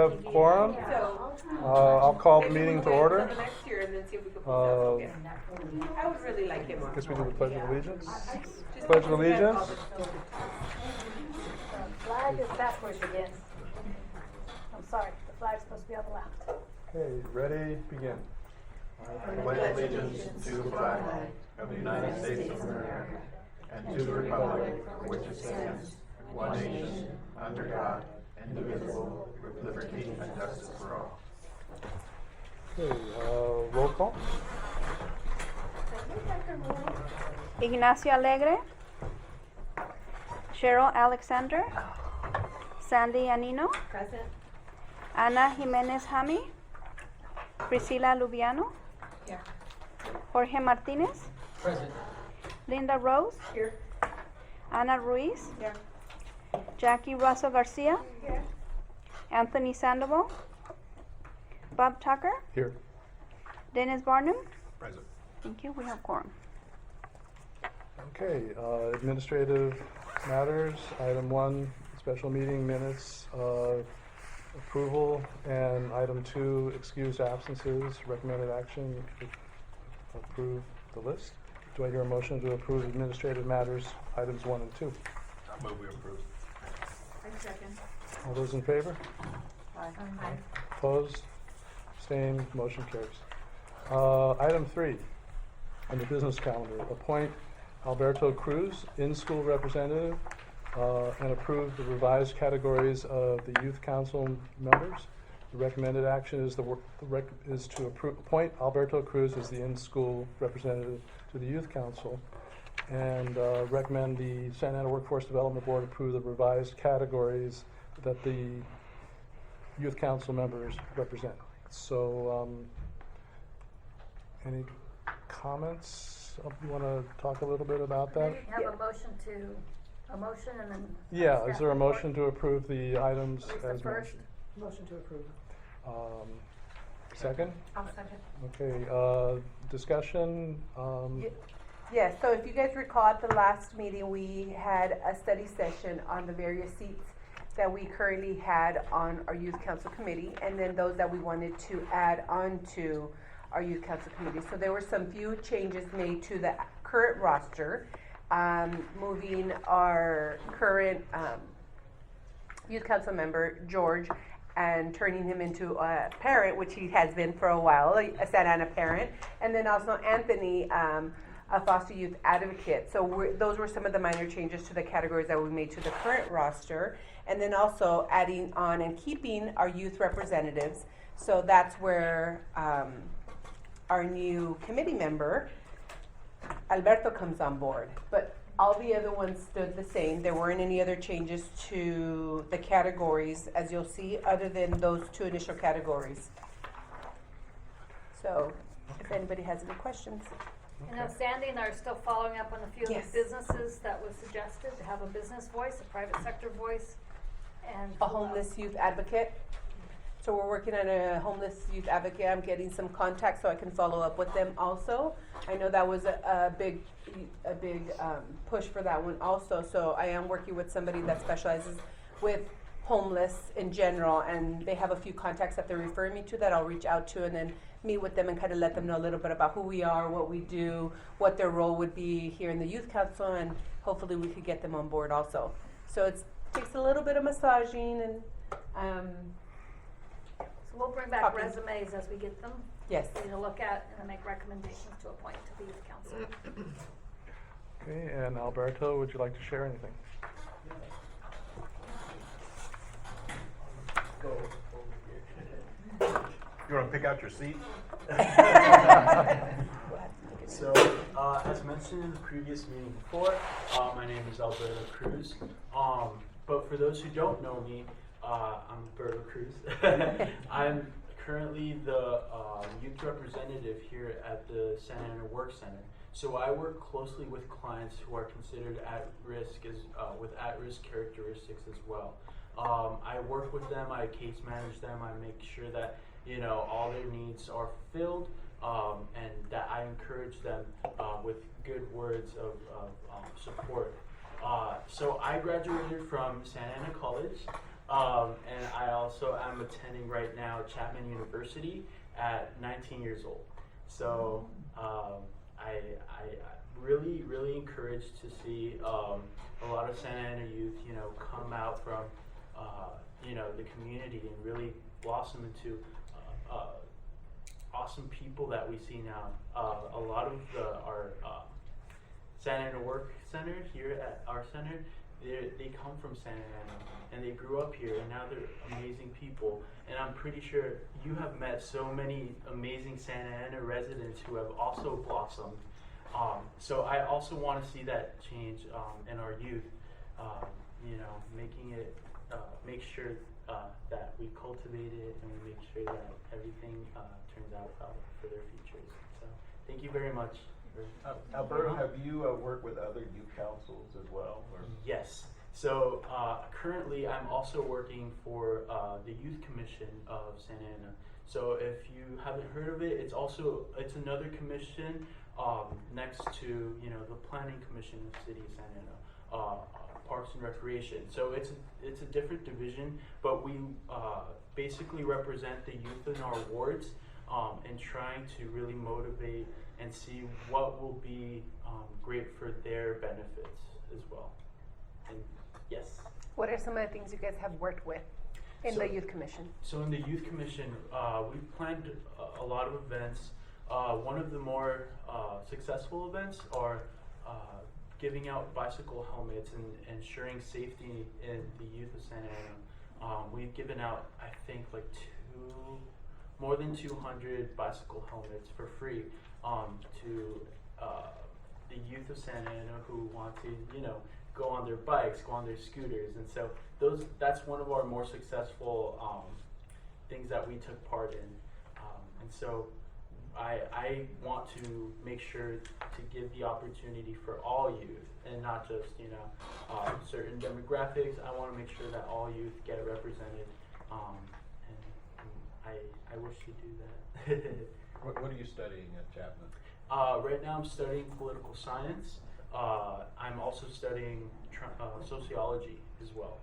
Have quorum. I'll call the meeting to order. Next year and then see if we can pull that again. I would really like him on. Guess we do the Pledge of Allegiance. Pledge of Allegiance. The flag is backwards again. I'm sorry, the flag's supposed to be on the left. Okay, ready, begin. I pledge allegiance to the flag of the United States of America and to the republic for which it stands, one nation, under God, indivisible, with liberty and justice for all. Okay, roll call. Ignacio Alegre, Cheryl Alexander, Sandy Anino, Present. Ana Jimenez Jami, Priscila Lubiano, Here. Jorge Martinez, Present. Linda Rose, Here. Ana Ruiz, Here. Jackie Russell Garcia, Here. Anthony Sandoval, Bob Tucker, Here. Dennis Barnum. Present. Thank you, we have quorum. Okay, administrative matters. Item 1, special meeting minutes approval, and item 2, excused absences. Recommended action, approve the list. Do I hear a motion to approve administrative matters, items 1 and 2? I move we approve. Second. All those in favor? Aye. Opposed? Abstained? Motion carries. Item 3 on the business calendar, appoint Alberto Cruz, in-school representative, and approve the revised categories of the youth council members. The recommended action is to appoint Alberto Cruz as the in-school representative to the youth council, and recommend the Santa Ana Workforce Development Board approve the revised categories that the youth council members represent. So, any comments? You want to talk a little bit about that? Maybe have a motion and then. Yeah, is there a motion to approve the items At least the as first. mentioned? Motion to approve. Second? I'll second. Okay, discussion? Yes, so if you guys recall at the last meeting, we had a study session on the various seats that we currently had on our youth council committee, and then those that we wanted to add on to our youth council committee. So there were some few changes made to the current roster, moving our current youth council member, George, and turning him into a parent, which he has been for a while, a Santa Ana parent, and then also Anthony, a foster youth advocate. So those were some of the minor changes to the categories that we made to the current roster, and then also adding on and keeping our youth representatives. So that's where our new committee member, Alberto, comes on board. But all the other ones stood the same. There weren't any other changes to the categories, as you'll see, other than those 2 initial categories. So, if anybody has any questions. You know, Sandy and I are still following up on a few of Yes. the businesses that was suggested to have a business voice, a private sector voice, and. A homeless youth advocate. So we're working on a homeless youth advocate. I'm getting some contacts so I can follow up with them also. I know that was a big push for that one also. So I am working with somebody that specializes with homeless in general, and they have a few contacts that they're referring me to that I'll reach out to and then meet with them and kind of let them know a little bit about who we are, what we do, what their role would be here in the youth council, and hopefully we could get them on board also. So it takes a little bit of massaging and So we'll bring back Copy. resumes as we get them, yes. for you to look at and then make recommendations to appoint to the youth council. Okay, and Alberto, would you like to share anything? You want to pick out your seat? So, as mentioned in the previous meeting before, my name is Alberto Cruz. But for those who don't know me, I'm Alberto Cruz. I'm currently the youth representative here at the Santa Ana Work Center. So I work closely with clients who are considered at risk with at-risk characteristics as well. I work with them, I case manage them, I make sure that all their needs are fulfilled, and that I encourage them with good words of support. So I graduated from Santa Ana College And I also am attending right now Chapman University at 19 years old. So I really, really encouraged to see a lot of Santa Ana youth, come out from, the community and really blossom into awesome people that we see now. A lot of our Santa Ana Work Center here at our center, they come from Santa Ana and they grew up here and now they're amazing people. And I'm pretty sure you have met so many amazing Santa Ana residents who have also blossomed. So I also want to see that change in our youth, making it, make sure that we cultivate it and we make sure that everything turns out well for their futures. So thank you very much. Alberto, have you worked with other youth councils as well? Or? Yes. So currently I'm also working for the Youth Commission of Santa Ana. So if you haven't heard of it, it's another commission next to the Planning Commission of City of Santa Ana, Parks and Recreation. So it's a different division, but we basically represent the youth in our wards and trying to really motivate and see what will be great for their benefits as well. And yes. What are some of the things you guys have worked with in the Youth Commission? So in the Youth Commission, we've planned a lot of events. One of the more successful events are giving out bicycle helmets and ensuring safety in the youth of Santa Ana. We've given out, I think, more than 200 bicycle helmets for free to the youth of Santa Ana who want to, go on their bikes, go on their scooters. And so that's one of our more successful things that we took part in. And so I want to make sure to give the opportunity for all youth and not just, certain demographics. I want to make sure that all youth get represented. And I wish to do that. What are you studying at Chapman? Right now I'm studying political science. I'm also studying sociology as well.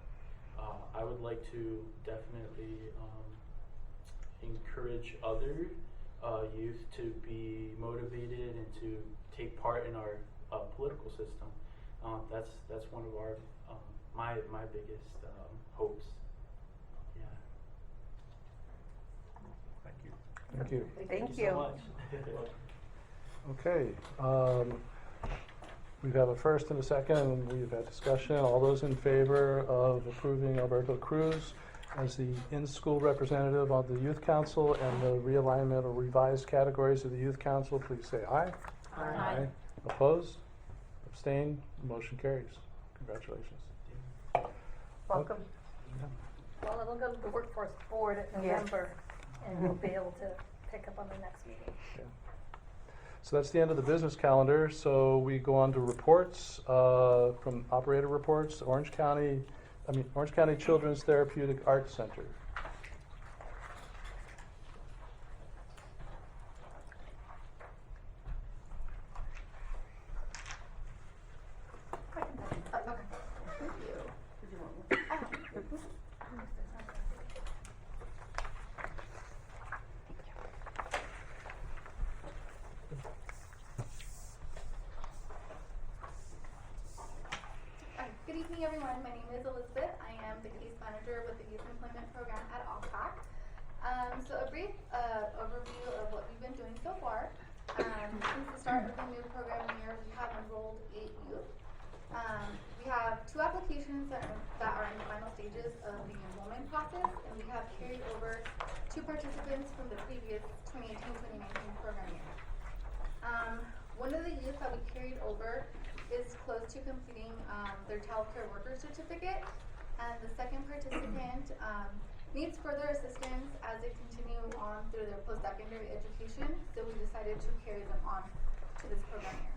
I would like to definitely encourage other youth to be motivated and to take part in our political system. That's one of our my biggest hopes. Yeah. Thank you. Thank you. Thank so you. much. Okay, we have a first and a second, and we've had discussion. All those in favor of approving Alberto Cruz as the in-school representative on the Youth Council and the realignment or revised categories of the Youth Council, please say aye. Aye. Opposed? Abstained? Motion carries. Congratulations. Welcome. Well, it'll go to the workforce board in Yeah. November, and we'll be able to pick up on the next meeting. So that's the end of the business calendar. So we go on to reports, from operator reports, Orange County Children's Therapeutic Arts Center. Good evening, everyone. My name is Elizabeth. I am the case manager with the Youth Employment Program at OPAC. So a brief overview of what we've been doing so far. Since the start of the new program year, we have enrolled 8 youth. We have 2 applications that are in the final stages of the enrollment process, and we have carried over 2 participants from the previous 2018-2019 program year. One of the youth that we carried over is close to completing their child care worker certificate, and the second participant needs further assistance as they continue on through their post-secondary education, so we decided to carry them on to this program here.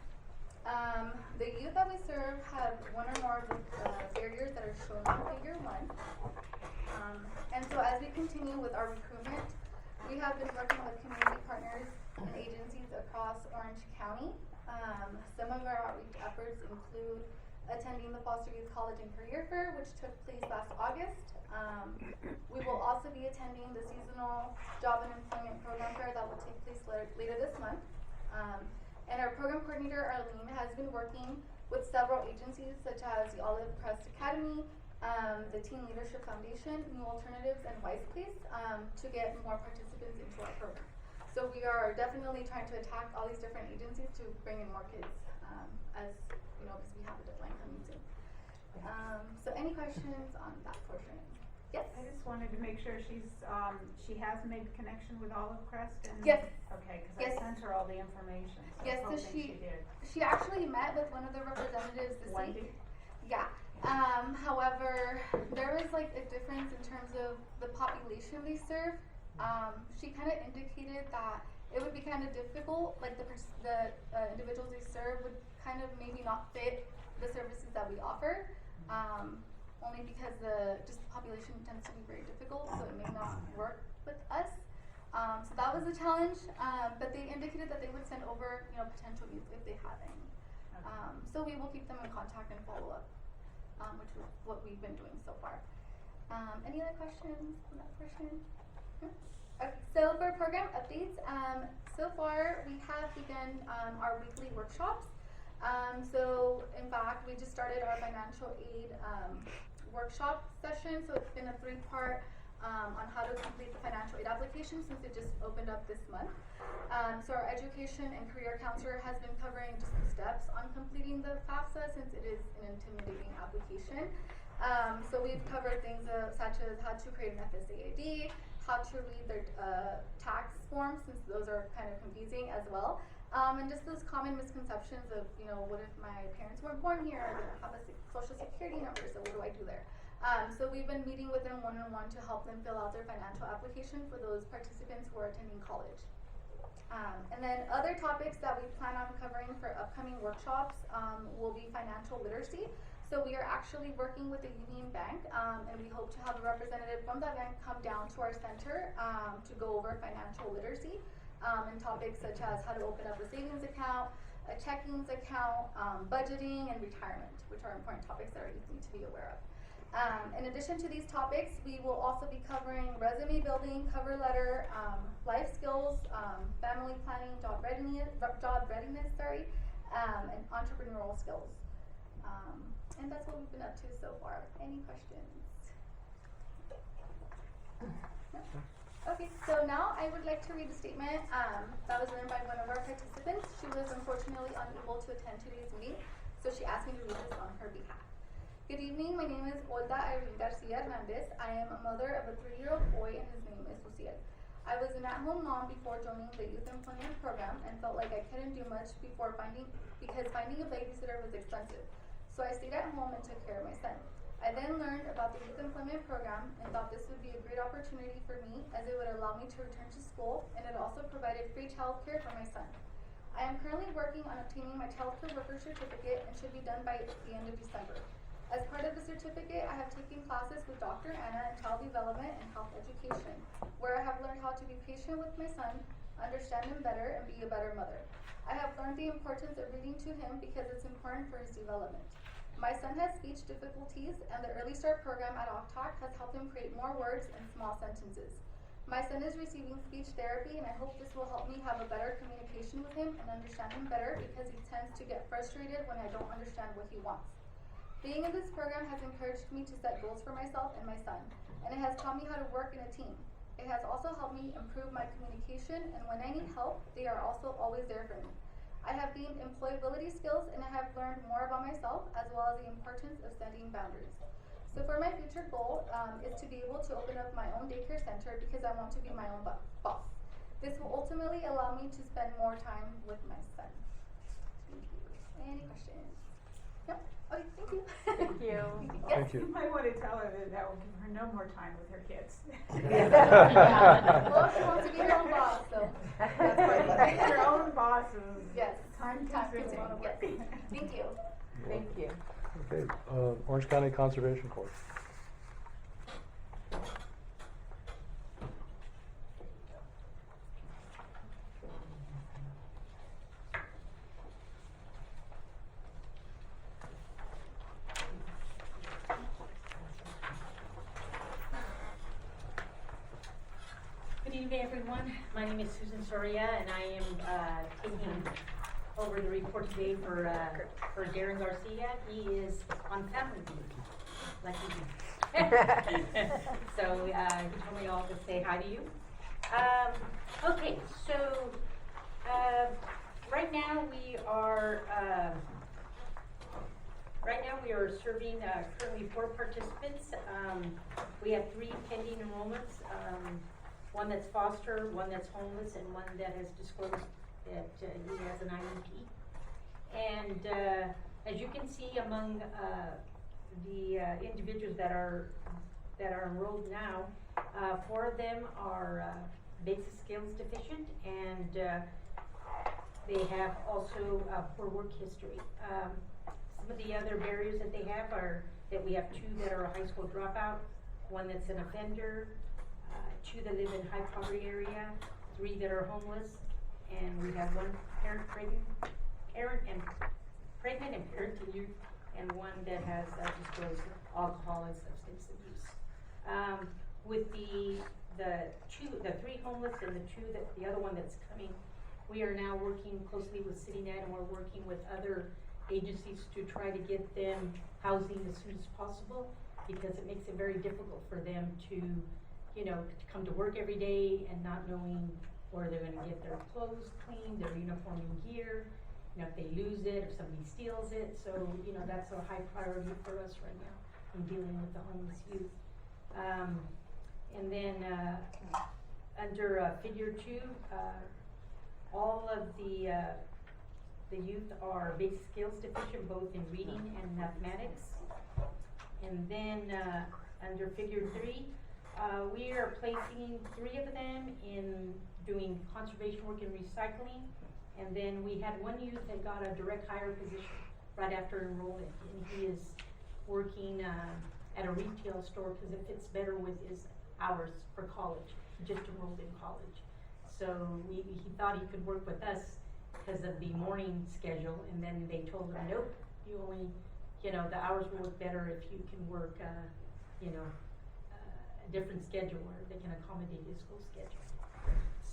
The youth that we serve have one or more of the barriers that are shown on figure 1. And so as we continue with our recruitment, we have been working with community partners and agencies across Orange County. Some of our outreach efforts include attending the Foster Youth College and Career Fair, which took place last August. We will also be attending the seasonal job and employment program fair that will take place later this month. And our program coordinator, Arlene, has been working with several agencies such as the Olive Crest Academy, the Teen Leadership Foundation, New Alternatives, and Wise Place to get more participants into our program. So we are definitely trying to attack all these different agencies to bring in more kids, as you know, because we have a deadline coming soon. So any questions on that portion? Yes? I just wanted to make sure she has made connection with Olive Crest and. Yes. Okay, cause Yes. I sent her all the information, so Yes, I was so hoping she did. She actually met with one of the representatives this Wendy? week. Yeah. However, there is like a difference in terms of the population they serve. She kind of indicated that it would be kind of difficult, like the individuals they serve would kind of maybe not fit the services that we offer. Only because the population tends to be very difficult, so it may not work with us. So that was a challenge, but they indicated that they would send over, potential youth if they have any. So we will keep them in contact and follow up, which is what we've been doing so far. Any other questions on that portion? No? Okay, so for program updates, so far we have begun our weekly workshops. So in fact, we just started our financial aid workshop session. So it's been a 3-part on how to complete the financial aid application since it just opened up this month. So our education and career counselor has been covering just the steps on completing the FAFSA since it is an intimidating application. So we've covered things such as how to create an FSA ID, how to read their tax forms since those are kind of confusing as well. And just those common misconceptions of, what if my parents weren't born here? I don't have a social security number, so what do I do there? So we've been meeting with them one-on-one to help them fill out their financial application for those participants who are attending college. And then other topics that we plan on covering for upcoming workshops will be financial literacy. So we are actually working with the Union Bank, and we hope to have a representative from that bank come down to our center to go over financial literacy. And topics such as how to open up a savings account, a checkings account, budgeting, and retirement, which are important topics that our youth need to be aware of. In addition to these topics, we will also be covering resume building, cover letter, life skills, family planning, job readiness, and entrepreneurial skills. And that's what we've been up to so far. Any questions? No? Okay, so now I would like to read a statement that was written by one of our participants. She was unfortunately unable to attend today's meeting, so she asked me to read this on her behalf. Good evening, my name is Olda Irene Garcia Hernandez. I am a mother of a 3-year-old boy and his name is Luciel. I was an at-home mom before joining the youth employment program and felt like I couldn't do much because finding a babysitter was expensive. So I stayed at home and took care of my son. I then learned about the youth employment program and thought this would be a great opportunity for me as it would allow me to return to school, and it also provided free child care for my son. I am currently working on obtaining my child care worker certificate and should be done by the end of December. As part of the certificate, I have taken classes with Dr. Anna in child development and health education, where I have learned how to be patient with my son, understand him better, and be a better mother. I have learned the importance of reading to him because it's important for his development. My son has speech difficulties, and the Early Start program at Octalk has helped him create more words and small sentences. My son is receiving speech therapy, and I hope this will help me have a better communication with him and understand him better because he tends to get frustrated when I don't understand what he wants. Being in this program has encouraged me to set goals for myself and my son, and it has taught me how to work in a team. It has also helped me improve my communication, and when I need help, they are also always there for me. I have gained employability skills, and I have learned more about myself as well as the importance of setting boundaries. So for my future goal is to be able to open up my own daycare center because I want to be my own boss. This will ultimately allow me to spend more time with my son. Thank you. Any questions? No? Okay, thank you. Thank you. Yes? Thank you. You might want to tell her that will give her no more time with her kids. Well, she wants to be her own boss, so that's right. Her own bosses. Yes. Time consuming. Yes. Thank you. Thank you. Okay, Orange County Conservation Corps. Good evening, everyone. My name is Susan Soria, and I am taking over the report today for Darren Garcia. He is on family leave, like you. So he told me all to say hi to you. Okay, so right now we are serving currently 4 participants. We have 3 pending enrollments. One that's foster, one that's homeless, and one that has disclosed that he has an IEP. And as you can see among the individuals that are enrolled now, 4 of them are basic skills deficient, and they have also poor work history. Some of the other barriers that they have are that we have 2 that are a high school dropout, 1 that's an offender, 2 that live in high poverty area, 3 that are homeless, and we have 1 parent pregnant and parenting youth, and 1 that has disclosed alcohol and substance abuse. With the 3 homeless and the other 1 that's coming, we are now working closely with CityNet, and we're working with other agencies to try to get them housing as soon as possible, because it makes it very difficult for them to come to work every day and not knowing where they're going to get their clothes cleaned, their uniform and gear, if they lose it, if somebody steals it. So, that's a high priority for us right now in dealing with the homeless youth. And then under figure 2, all of the youth are basic skills deficient, both in reading and mathematics. And then under figure 3, we are placing 3 of them in doing conservation work and recycling. And then we had 1 youth that got a direct hire position right after enrollment, and he is working at a retail store because it fits better with his hours for college. He just enrolled in college. So he thought he could work with us because of the morning schedule, and then they told him, nope, you only, the hours will work better if you can work, a different schedule where they can accommodate his school schedule.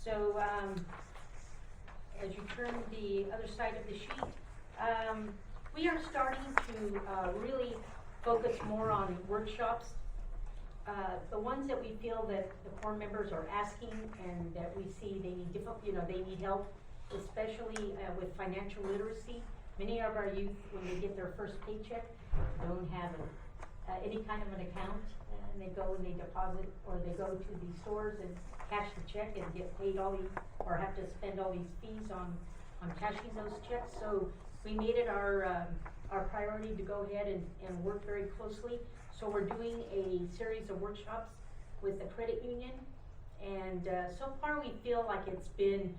So as you turn the other side of the sheet, we are starting to really focus more on workshops. The ones that we feel that the core members are asking and that we see they need they need help, especially with financial literacy. Many of our youth, when they get their first paycheck, don't have any kind of an account, and they go and they deposit, or they go to the stores and cash the check and get paid all these, or have to spend all these fees on cashing those checks. So we made it our priority to go ahead and work very closely. So we're doing a series of workshops with the credit union, and so far we feel like it's been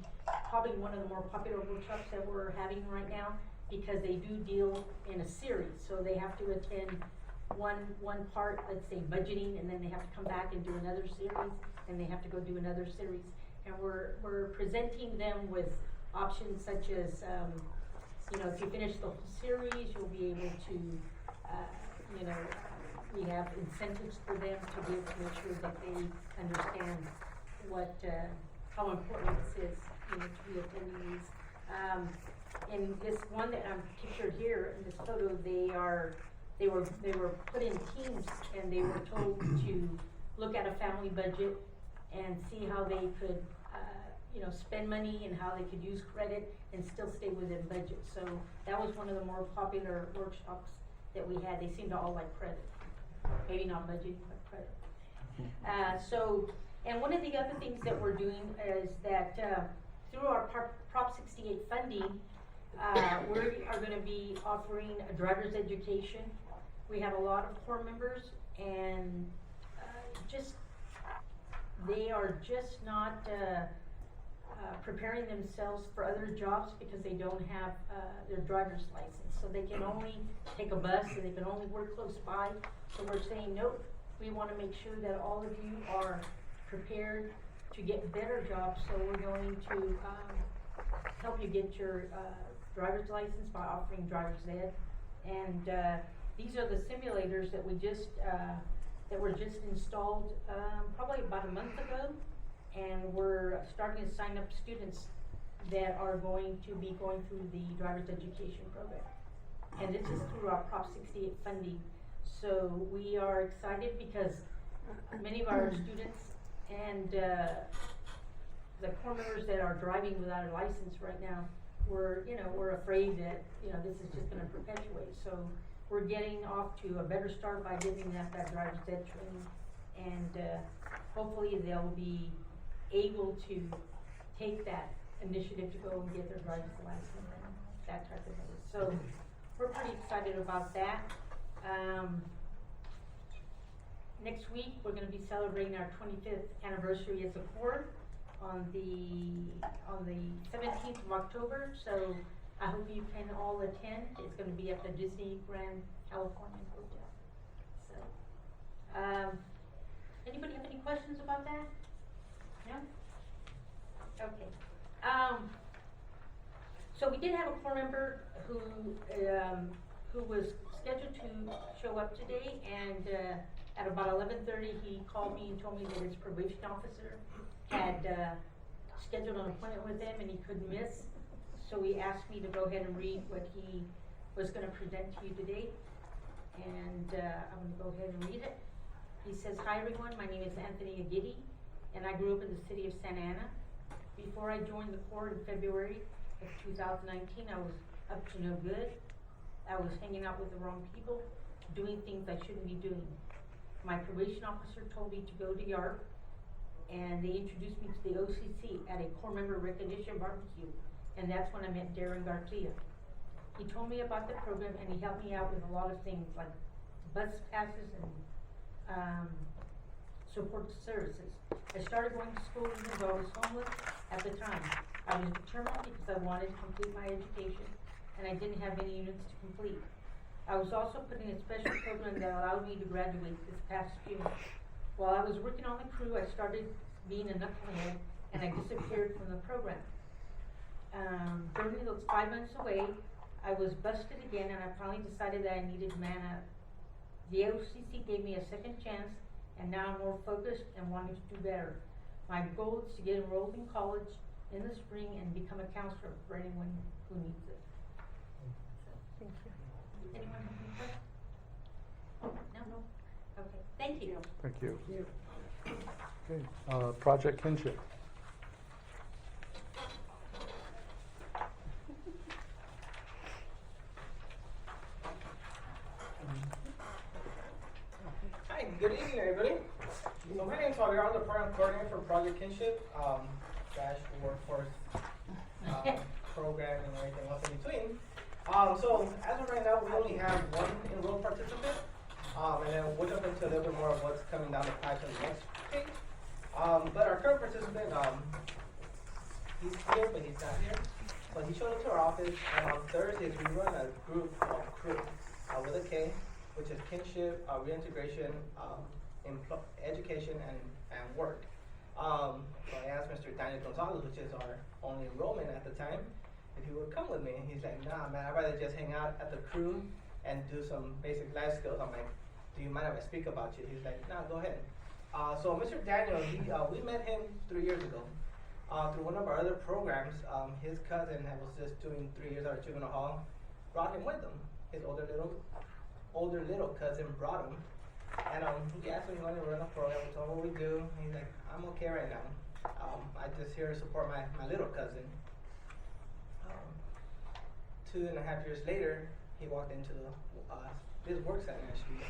probably one of the more popular workshops that we're having right now, because they do deal in a series. So they have to attend one part, let's say budgeting, and then they have to come back and do another series, and they have to go do another series. And we're presenting them with options such as, if you finish the whole series, you'll be able to, we have incentives for them to be able to make sure that they understand how important this is, to be attending these. In this one that I'm pictured here in this photo, they were put in teams, and they were told to look at a family budget and see how they could, spend money and how they could use credit and still stay within budget. So that was one of the more popular workshops that we had. They seemed to all like credit, maybe not budgeting, but credit. And one of the other things that we're doing is that through our Prop 68 funding, we are going to be offering a driver's education. We have a lot of core members, and they are just not preparing themselves for other jobs because they don't have their driver's license. So they can only take a bus, and they can only work close by. So we're saying, nope, we want to make sure that all of you are prepared to get better jobs. So we're going to help you get your driver's license by offering driver's ed. And these are the simulators that we just that were just installed probably about a month ago. and we're starting to sign up students that are going to be going through the driver's education program. And this is through our Prop 68 funding. So we are excited because many of our students and the core members that are driving without a license right now, we're afraid that, this is just gonna perpetuate. So we're getting off to a better start by giving them that driver's ed training. And hopefully they'll be able to take that initiative to go and get their driver's license and that type of thing. So we're pretty excited about that. Next week, we're gonna be celebrating our 25th anniversary as a Corps on the 17th of October. So I hope you can all attend. It's gonna be at the Disney Grand California Hotel. So, anybody have any questions about that? No? Okay. So we did have a Corps member who was scheduled to show up today, and at about 11:30 he called me and told me that his probation officer had scheduled an appointment with him and he couldn't miss. So he asked me to go ahead and read what he was going to present to you today, and I'm going to go ahead and read it. He says, "Hi everyone, my name is Anthony Agidi, and I grew up in the city of Santa Ana. Before I joined the Corps in February of 2019, I was up to no good. I was hanging out with the wrong people, doing things I shouldn't be doing. My probation officer told me to go to YARP, and they introduced me to the OCC at a Corps member recognition barbecue, and that's when I met Darren Garcia. He told me about the program, and he helped me out with a lot of things like bus passes and support services. I started going to school even though I was homeless at the time. I was determined because I wanted to complete my education, and I didn't have any units to complete. I was also put in a special program that allowed me to graduate this past June. While I was working on the crew, I started being a knucklehead, and I disappeared from the program. During those 5 months away, I was busted again, and I finally decided that I needed to man up. The OCC gave me a second chance, and now I'm more focused and wanting to do better. My goal is to get enrolled in college in the spring and become a counselor for anyone who needs it." Thank you. Anyone have any questions? No? Okay, thank you. Thank you. Okay, Project Kinship. Hi, good evening, everybody. So my name is Javier. I'm the program coordinator for Project Kinship, / workforce program and everything else in between. So as of right now, we only have one enrolled participant, and then we'll jump into a little bit more of what's coming down the pipe on the next page. But our current participant, he's here, but he's not here. So he showed up to our office, and on Thursdays we run a group called Cruz, with a K, which is Kinship, Reintegration, Education, and Work. So I asked Mr. Daniel Gonzalez, which is our only enrollment at the time, if he would come with me. He's like, "Nah, man, I'd rather just hang out at the crew and do some basic life skills." I'm like, "Do you mind if I speak about you?" He's like, "Nah, go ahead." So Mr. Daniel, we met him 3 years ago through one of our other programs. His cousin that was just doing 3 years out of juvenile hall brought him with him. His older little cousin brought him, and he asked me if he wanted to run a program. We told him what we do. He's like, "I'm okay right now. I'm just here to support my little cousin." 2.5 years later, he walked into his work center actually,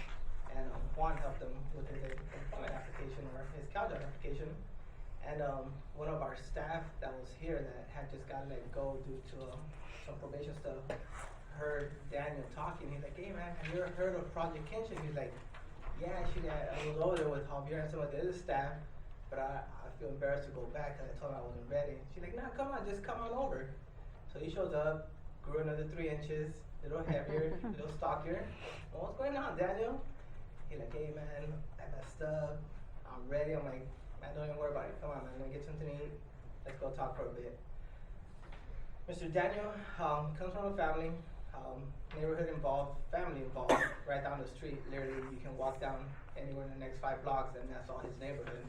and Juan helped him with his employment application or his CalJob application. And one of our staff that was here that had just gotten let go due to some probation stuff heard Daniel talking. He's like, "Hey man, have you ever heard of Project Kinship?" He's like, "Yeah, actually I was over there with Javier and some of the other staff, but I feel embarrassed to go back because I told him I wasn't ready." She's like, "No, come on, just come on over." So he shows up, grew another 3 inches, a little heavier, a little stockier. "Well, what's going on, Daniel?" He's like, "Hey man, I messed up. I'm ready." I'm like, "Man, don't even worry about it. Come on, man, let me get something to eat. Let's go talk for a bit." Mr. Daniel comes from a family. neighborhood involved, family involved, right down the street. Literally, you can walk down anywhere in the next 5 blocks, and that's all his neighborhood.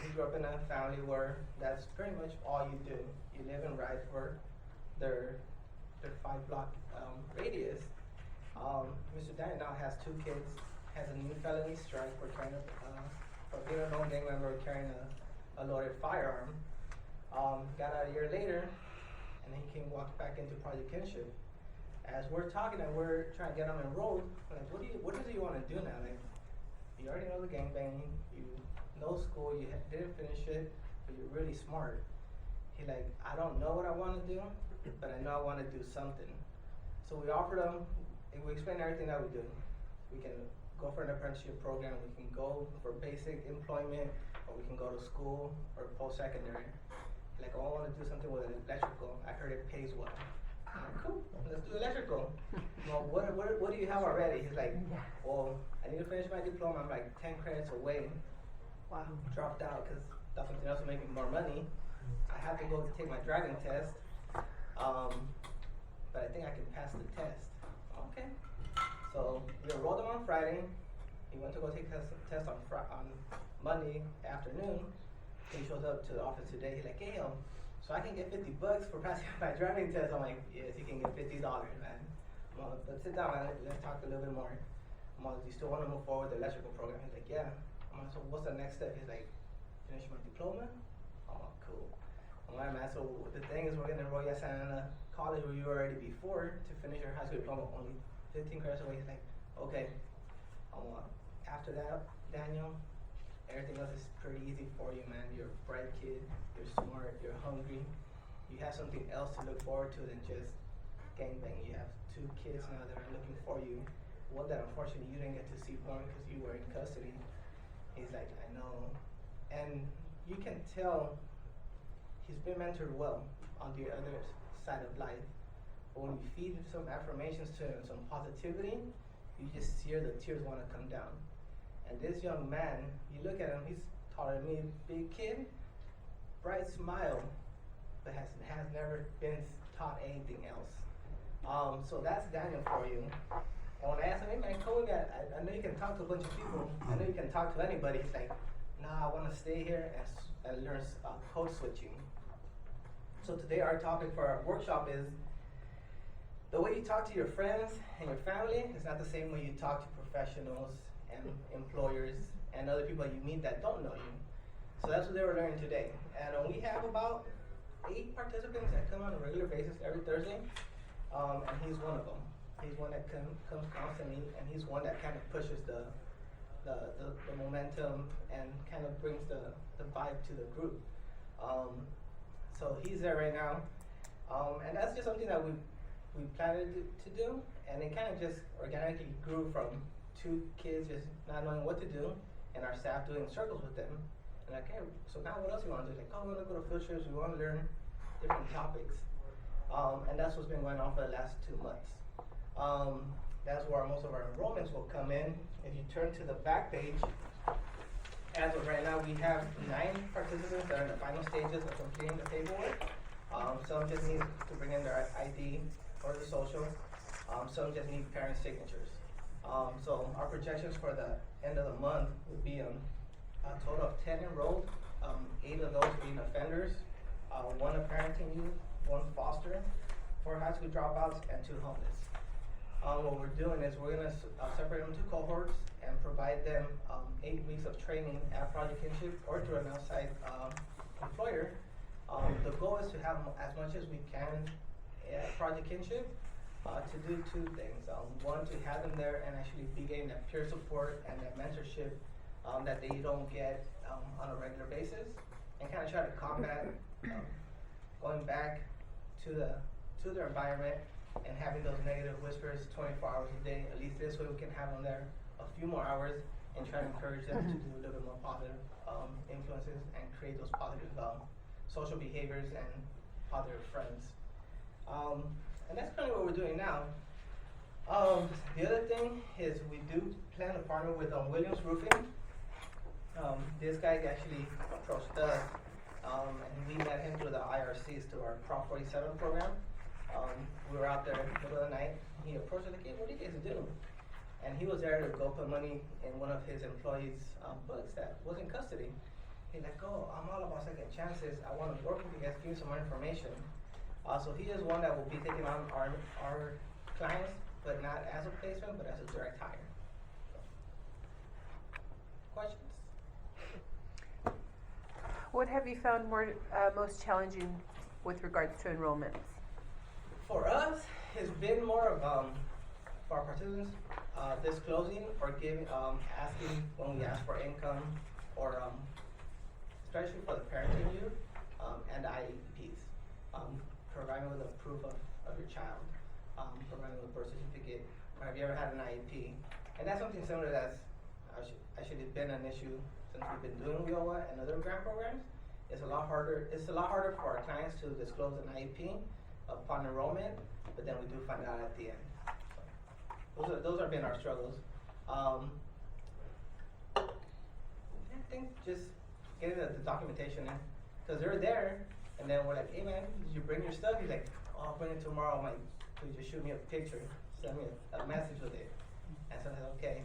He grew up in a family where that's pretty much all you do. You live and ride for their 5-block radius. Mr. Daniel now has 2 kids, has a new felony strike for trying to, for being a known gang member carrying a loaded firearm. Got out a year later, and then he walked back into Project Kinship. As we're talking and we're trying to get him enrolled, I'm like, what does he want to do now? Like, you already know the gangbanging, you know school, you didn't finish it, but you're really smart. He like, I don't know what I want to do, but I know I want to do something. So we offered him, and we explained everything that we do. We can go for an apprenticeship program, we can go for basic employment, or we can go to school or post-secondary. Like, oh, I want to do something with electrical. I heard it pays well. I'm like, cool, let's do electrical. Well, what do you have already? He's like, well, I need to finish my diploma. I'm like 10 credits away. Wow. Dropped out because thought something else would make me more money. I had to go take my driving test, but I think I can pass the test. Okay. So we enrolled him on Friday. He went to go take the test on Monday afternoon. He shows up to the office today. He's like, hey, so I can get $50 for passing my driving test. I'm like, yes, you can get $50, man. But sit down, man. Let's talk a little bit more. Do you still want to move forward with the electrical program? He's like, yeah. So what's the next step? He's like, finish my diploma? Oh, cool. I'm like, man, so the thing is we're going to enroll you at Santa Ana College where you were already before to finish your high school diploma, only 15 credits away. He's like, okay. After that, Daniel, everything else is pretty easy for you, man. You're a bright kid, you're smart, you're hungry. You have something else to look forward to than just gangbang. You have 2 kids now that are looking for you. One that unfortunately you didn't get to see born because you were in custody. He's like, I know. And you can tell he's been mentored well on the other side of life. But when you feed some affirmations to him, some positivity, you just hear the tears want to come down. And this young man, you look at him, he's taller than me, big kid, bright smile, but has never been taught anything else. So that's Daniel for you. And when I asked him, hey man, Cody, I know you can talk to a bunch of people. I know you can talk to anybody. He's like, nah, I want to stay here and learn code switching. So today our topic for our workshop is the way you talk to your friends and your family is not the same way you talk to professionals and employers and other people you meet that don't know you. So that's what they were learning today. And we have about 8 participants that come on a regular basis every Thursday, and he's one of them. He's one that comes constantly, and he's one that kind of pushes the momentum and kind of brings the vibe to the group. So he's there right now, and that's just something that we planned to do, and it kind of just organically grew from 2 kids just not knowing what to do, and our staff doing circles with them. And like, hey, so now what else you want to do? Like, oh, we want to go to field trips, we want to learn different topics. And that's what's been going on for the last 2 months. That's where most of our enrollments will come in. If you turn to the back page, as of right now, we have 9 participants that are in the final stages of completing the paperwork. Some just need to bring in their ID or the social. Some just need parent signatures. So our projections for the end of the month would be a total of 10 enrolled, 8 of those being offenders, 1 a parenting youth, 1 foster, 4 high school dropouts, and 2 homeless. What we're doing is we're going to separate them into cohorts and provide them 8 weeks of training at Project Kinship or through an outside employer. The goal is to have as much as we can at Project Kinship to do 2 things. 1, to have them there and actually be getting that peer support and that mentorship that they don't get on a regular basis, and kind of try to combat going back to their environment and having those negative whispers 24 hours a day. At least this way we can have them there a few more hours and try to encourage them to do a little bit more positive influences and create those positive social behaviors and positive friends. And that's kind of what we're doing now. The other thing is we do plan to partner with Williams Roofing. This guy actually approached us, and we met him through the IRCs, through our Prop 47 program. We were out there in the middle of the night. He approached us like, hey, what do you guys do? And he was there to go put money in one of his employees' books that was in custody. He's like, oh, I'm all about second chances. I want to work with you guys, give you some more information. So he is one that will be taking on our clients, but not as a placement, but as a direct hire. Questions? What have you found most challenging with regards to enrollments? For us, it's been more of for our participants disclosing or giving, asking when we ask for income, or especially for the parenting youth and the IEPs, providing with a proof of your child, providing with a birth certificate, or have you ever had an IEP? And that's something similar that's actually been an issue since we've been doing WIOA and other grant programs. It's a lot harder for our clients to disclose an IEP upon enrollment, but then we do find out at the end. So those have been our struggles. I think just getting the documentation in, because they're there, and then we're like, hey man, did you bring your stuff? He's like, oh, I'll bring it tomorrow. I'm like, please just shoot me a picture, send me a message with it. And so I said, okay.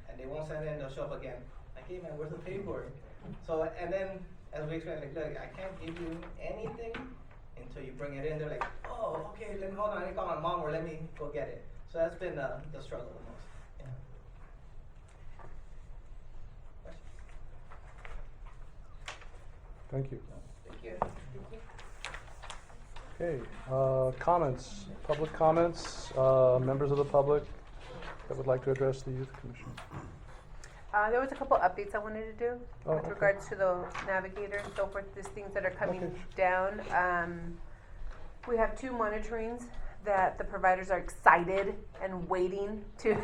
And they won't send it in, they'll show up again. Like, hey man, where's the paperwork? So, and then as we explain, like, look, I can't give you anything until you bring it in. They're like, oh, okay, let me hold on, let me call my mom, or let me go get it. So that's been the struggle the most. Yeah. Thank you. Thank you. Okay, comments, public comments, members of the public that would like to address the Youth Commission. There was a couple updates I wanted to do Oh, with okay. regards to the navigator and so forth, these things that are coming Okay. down. We have 2 monitorings that the providers are excited and waiting to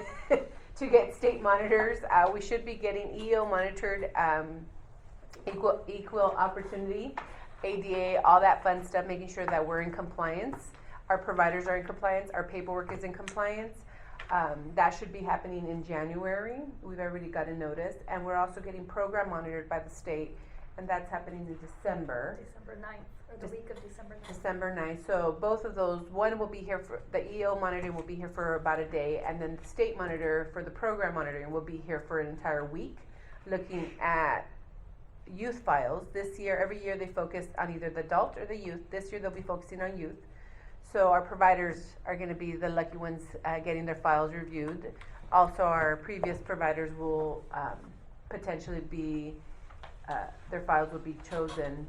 to get state monitors. We should be getting EO monitored, equal opportunity, ADA, all that fun stuff, making sure that we're in compliance. Our providers are in compliance, our paperwork is in compliance. That should be happening in January. We've already got a notice, and we're also getting program monitored by the state, and that's happening in December. December 9th, or the week of December 9th. December 9th. So both of those, one will be here for, the EO monitoring will be here for about a day, and then the state monitor for the program monitoring will be here for an entire week, looking at youth files. This year, every year they focus on either the adult or the youth. This year they'll be focusing on youth. So our providers are going to be the lucky ones getting their files reviewed. Also, our previous providers will potentially be, their files will be chosen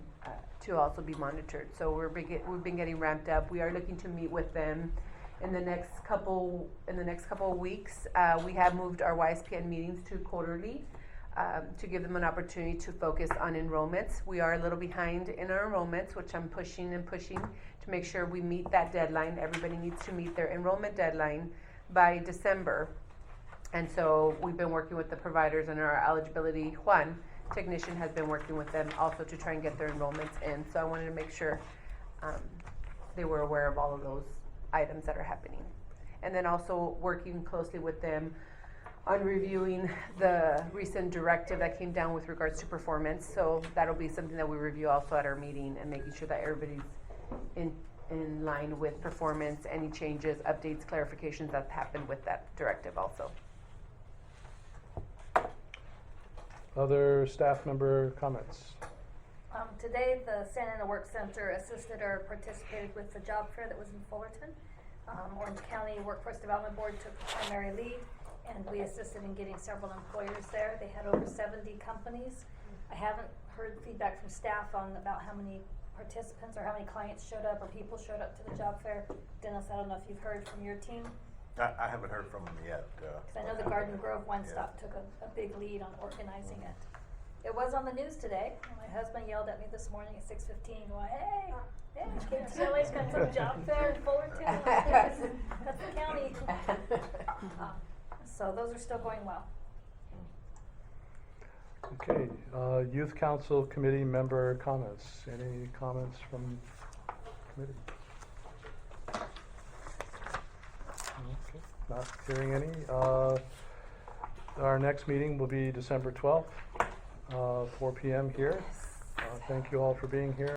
to also be monitored. So we've been getting ramped up. We are looking to meet with them in the next couple of weeks. We have moved our YSPN meetings to quarterly to give them an opportunity to focus on enrollments. We are a little behind in our enrollments, which I'm pushing to make sure we meet that deadline. Everybody needs to meet their enrollment deadline by December. And so we've been working with the providers, and our eligibility, Juan, technician, has been working with them also to try and get their enrollments in. So I wanted to make sure they were aware of all of those items that are happening. And then also working closely with them on reviewing the recent directive that came down with regards to performance. So that'll be something that we review also at our meeting, and making sure that everybody's in line with performance, any changes, updates, clarifications that happened with that directive also. Other staff member comments? Today, the Santa Ana Work Center assisted or participated with the job fair that was in Fullerton. Orange County Workforce Development Board took the primary lead, and we assisted in getting several employers there. They had over 70 companies. I haven't heard feedback from staff on about how many participants or how many clients showed up or people showed up to the job fair. Dennis, I don't know if you've heard from your team. I haven't heard from them yet. Because I know the Garden Grove One Stop took a big lead on organizing it. It was on the news today. My husband yelled at me this morning at 6:15, going, hey, KTLA's got some job fair in Fullerton. That's the county. So those are still going well. Okay, Youth Council Committee member comments. Any comments from committee? Okay, not hearing any. Our next meeting will be December 12th, 4 p.m. here. Thank you all for being here.